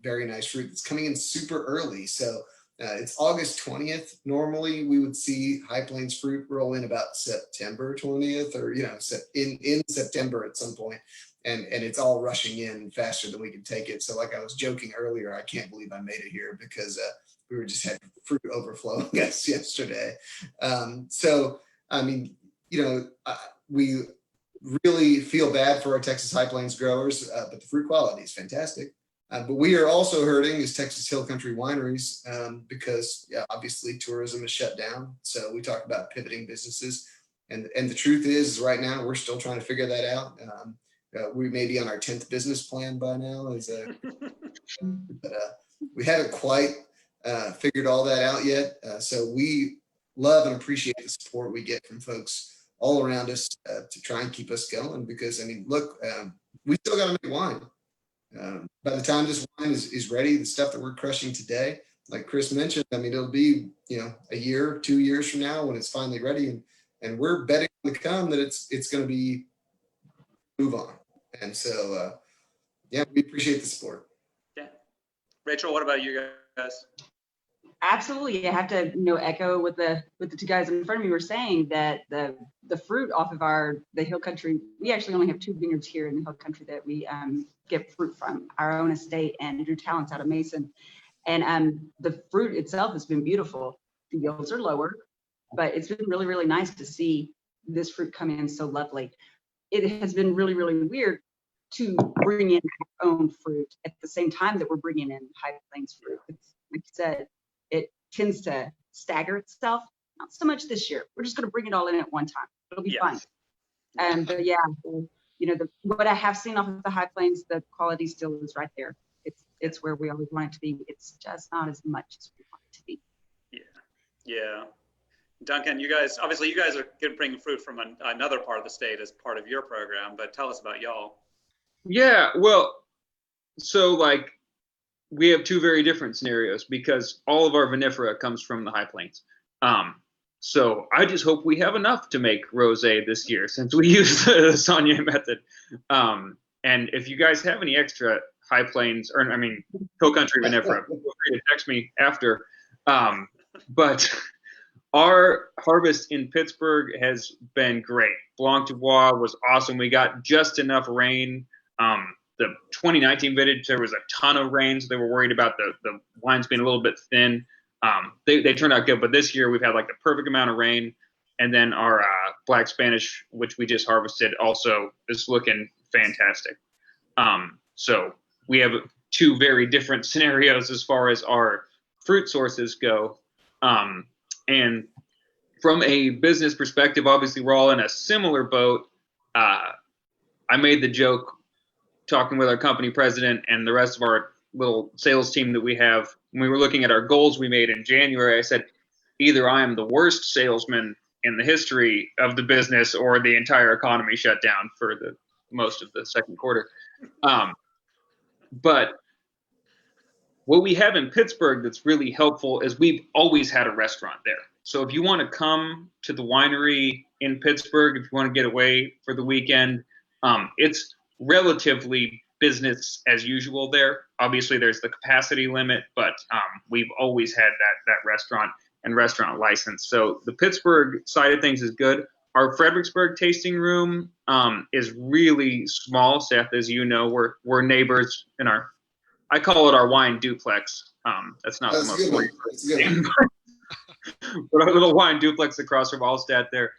very nice fruit that's coming in super early. So it's August 20th. Normally, we would see High Plains fruit roll in about September 20th, or in September at some point, and it's all rushing in faster than we can take it. So, like I was joking earlier, I can't believe I made it here because we were just had fruit overflowing us yesterday. So, I mean, we really feel bad for our Texas High Plains growers, but the fruit quality is fantastic. But we are also hurting as Texas Hill Country wineries because obviously tourism is shut down. So we talk about pivoting businesses, and the truth is right now we're still trying to figure that out. We may be on our 10th business plan by now, but we haven't quite figured all that out yet. So we love and appreciate the support we get from folks all around us to try and keep us going. Because I mean, look, we still got to make wine. By the time this wine is ready, the stuff that we're crushing today, like Chris mentioned, I mean, it'll be, a year, 2 years from now when it's finally ready. And we're betting on the come that it's going to be move on. And so, we appreciate the support. Yeah. Rachel, what about you guys? Absolutely. I have to, echo what the two guys in front of me were saying, that the fruit off of the Hill Country, we actually only have 2 vineyards here in the Hill Country that we get fruit from, our own estate and Drew Talents out of Mason. And the fruit itself has been beautiful. The yields are lower, but it's been really, really nice to see this fruit come in so lovely. It has been really, really weird to bring in our own fruit at the same time that we're bringing in High Plains fruit. It's, like you said, it tends to stagger itself. Not so much this year. We're just going to bring it all in at one time. It'll be fun. But what I have seen off of the High Plains, the quality still is right there. It's where we always want it to be. It's just not as much as we want it to be. Yeah. Duncan, you guys are going to bring fruit from another part of the state as part of your program, but tell us about y'all. Yeah, well, so we have 2 very different scenarios because all of our vinifera comes from the High Plains. So I just hope we have enough to make rosé this year since we use the Saunier method. And if you guys have any extra High Plains, Hill Country vinifera, feel free to text me after. But our harvest in Pittsburgh has been great. Blanc du Bois was awesome. We got just enough rain. The 2019 vintage, there was a ton of rain, so they were worried about the wines being a little bit thin. They turned out good, but this year we've had the perfect amount of rain. And then our Black Spanish, which we just harvested, also is looking fantastic. So we have 2 very different scenarios as far as our fruit sources go. And from a business perspective, obviously we're all in a similar boat. I made the joke talking with our company president and the rest of our little sales team that we have. When we were looking at our goals we made in January, I said, either I am the worst salesman in the history of the business or the entire economy shut down for the most of the second quarter. But what we have in Pittsburgh that's really helpful is we've always had a restaurant there. So if you want to come to the winery in Pittsburgh, if you want to get away for the weekend, it's relatively business as usual there. Obviously, there's the capacity limit, but we've always had that restaurant and restaurant license. So the Pittsburgh side of things is good. Our Fredericksburg tasting room is really small. Seth, as you know, we're neighbors in I call it our wine duplex. That's not the most thing, but our little wine duplex across from Allstat there.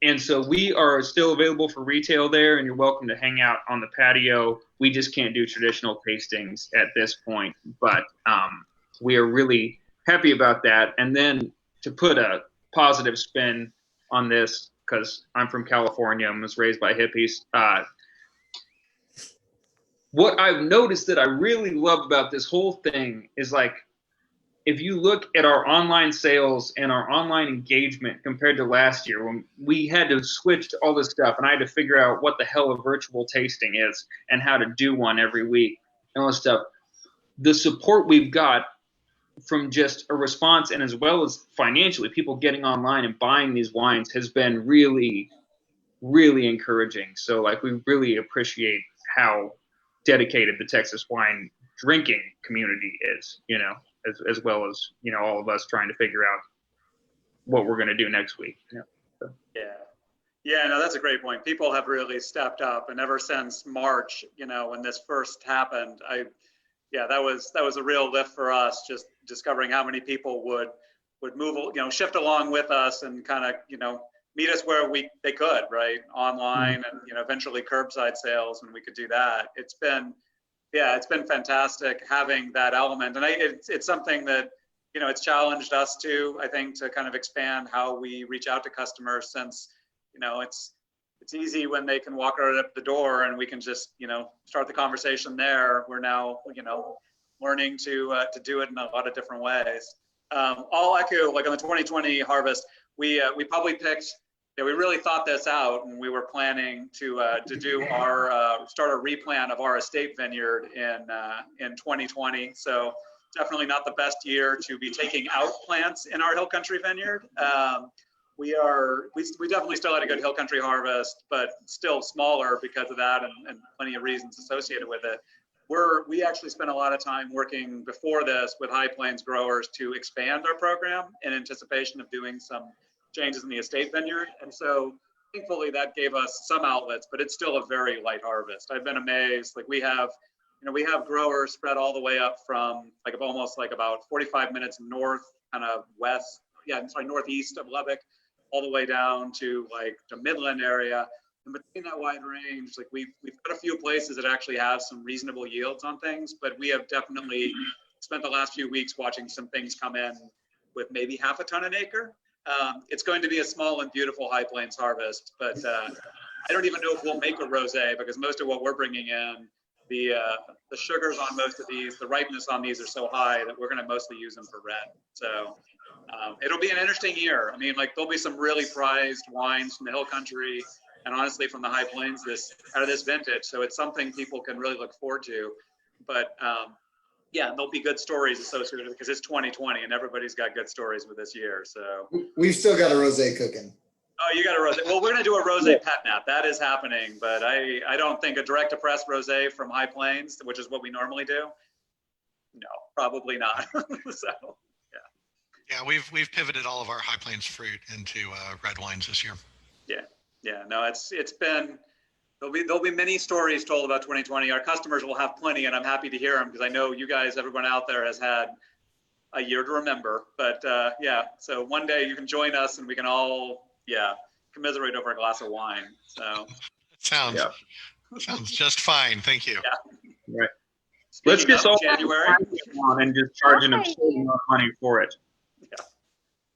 And so we are still available for retail there, and you're welcome to hang out on the patio. We just can't do traditional tastings at this point, but we are really happy about that. And then to put a positive spin on this, because I'm from California and was raised by hippies, what I've noticed that I really love about this whole thing is, like, if you look at our online sales and our online engagement compared to last year, when we had to switch to all this stuff and I had to figure out what the hell a virtual tasting is and how to do one every week and all this stuff, the support we've got from just a response and as well as financially, people getting online and buying these wines has been really, really encouraging. So, like, we really appreciate how dedicated the Texas wine drinking community is, as well as, all of us trying to figure out what we're going to do next week. So. Yeah, no, that's a great point. People have really stepped up, and ever since March, when this first happened, that was a real lift for us, just discovering how many people would move, shift along with us and kind of, meet us where they could, right? Online and, eventually curbside sales, and we could do that. It's been fantastic having that element. And it's something that, it's challenged us too, I think, to kind of expand how we reach out to customers, since, it's easy when they can walk right up the door and we can just, start the conversation there. We're now, learning to do it in a lot of different ways. I'll echo, like, on the 2020 harvest, we probably picked, we really thought this out, and we were planning to do start a replant of our estate vineyard in 2020. So definitely not the best year to be taking out plants in our Hill Country vineyard. We definitely still had a good Hill Country harvest, but still smaller because of that, and plenty of reasons associated with it. We actually spent a lot of time working before this with High Plains growers to expand our program in anticipation of doing some changes in the estate vineyard. And so thankfully that gave us some outlets, but it's still a very light harvest. I've been amazed. Like, we have growers spread all the way up from almost about 45 minutes north, kind of northeast of Lubbock, all the way down to the Midland area. And between that wide range, we've got a few places that actually have some reasonable yields on things, but we have definitely spent the last few weeks watching some things come in with maybe half a ton an acre. It's going to be a small and beautiful High Plains harvest, but I don't even know if we'll make a rosé, because most of what we're bringing in, the sugars on most of these, the ripeness on these are so high that we're going to mostly use them for red. So it'll be an interesting year. I mean, there'll be some really prized wines from the Hill Country and honestly from the High Plains out of this vintage. So it's something people can really look forward to. But there'll be good stories associated with it, because it's 2020 and everybody's got good stories with this year. So we've still got a rosé cooking. Oh, you got a rosé. Well, we're going to do a rosé pet nap. That is happening, but I don't think a direct to press rosé from High Plains, which is what we normally do. No, probably not. So yeah, we've pivoted all of our High Plains fruit into red wines this year. Yeah. No, it's been. There'll be many stories told about 2020. Our customers will have plenty, and I'm happy to hear them, because I know you guys, everyone out there, has had a year to remember. But so one day you can join us and we can all commiserate over a glass of wine. So sounds just fine. Thank you. Yeah. Right. Let's just all January and just charge an absurd amount of money for it.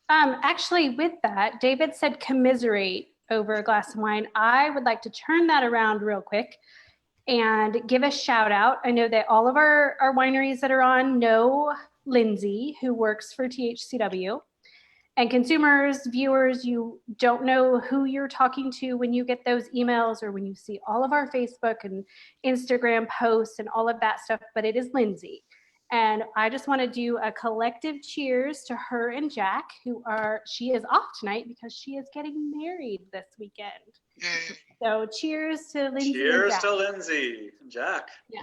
Actually, with that, David said commiserate. over a glass of wine, I would like to turn that around real quick and give a shout out. I know that all of our wineries that are on know Lindsay, who works for THCW. And consumers, viewers, you don't know who you're talking to when you get those emails or when you see all of our Facebook and Instagram posts and all of that stuff, but it is Lindsay. And I just want to do a collective cheers to her and Jack, she is off tonight because she is getting married this weekend. Yay. So cheers to Lindsay. Cheers and Jack. to Lindsay and Jack. Yeah.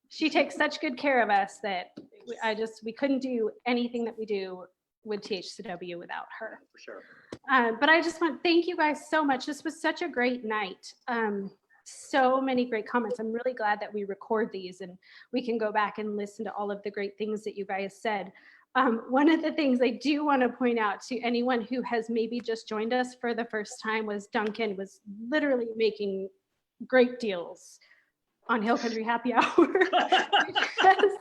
She takes such good care of us that we couldn't do anything that we do with THCW without her. For sure. But I just want to thank you guys so much. This was such a great night. So many great comments. I'm really glad that we record these and we can go back and listen to all of the great things that you guys said. One of the things I do want to point out to anyone who has maybe just joined us for the first time was Duncan was literally making great deals on Hill Country Happy Hour. Because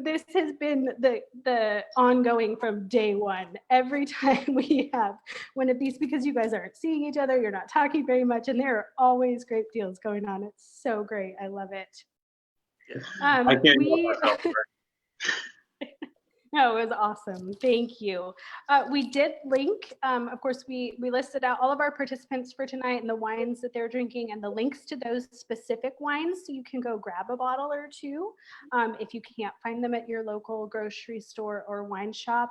this has been the ongoing from day one. Every time we have one of these, because you guys aren't seeing each other, you're not talking very much, and there are always great deals going on. It's so great. I love it. I can't help myself. No, it was awesome. Thank you. We did link, of course, we listed out all of our participants for tonight and the wines that they're drinking and the links to those specific wines. So you can go grab a bottle or two if you can't find them at your local grocery store or wine shop.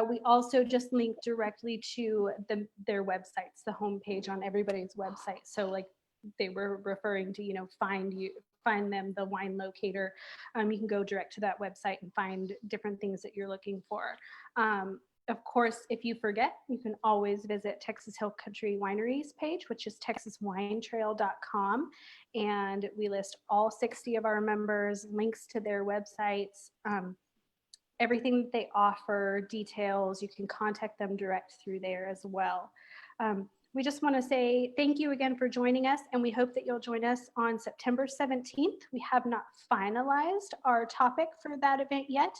We also just linked directly to their websites, the homepage on everybody's website. So like they were referring to, find them, the wine locator. You can go direct to that website and find different things that you're looking for. Of course, if you forget, you can always visit Texas Hill Country Wineries page, which is texaswinetrail.com. And we list all 60 of our members, links to their websites, everything that they offer, details. You can contact them direct through there as well. We just want to say thank you again for joining us, and we hope that you'll join us on September 17th. We have not finalized our topic for that event yet,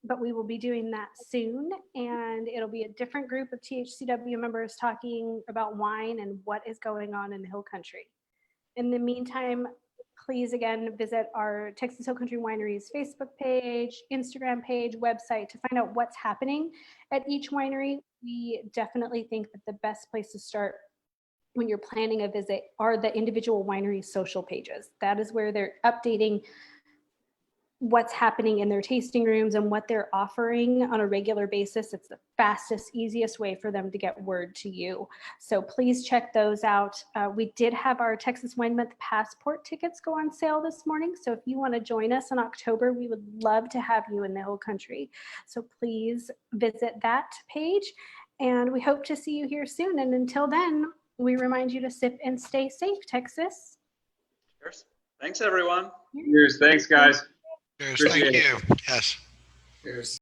but we will be doing that soon, and it'll be a different group of THCW members talking about wine and what is going on in the Hill Country. In the meantime, please again visit our Texas Hill Country Wineries Facebook page, Instagram page, website to find out what's happening at each winery. We definitely think that the best place to start when you're planning a visit are the individual winery social pages. That is where they're updating what's happening in their tasting rooms and what they're offering on a regular basis. It's the fastest, easiest way for them to get word to you. So please check those out. We did have our Texas Wine Month passport tickets go on sale this morning. So if you want to join us in October, we would love to have you in the Hill Country. So please visit that page, and we hope to see you here soon. And until then, we remind you to sip and stay safe, Texas. Cheers. Thanks, everyone. Cheers. Thanks, guys. Cheers. Thank you. Yes. Cheers.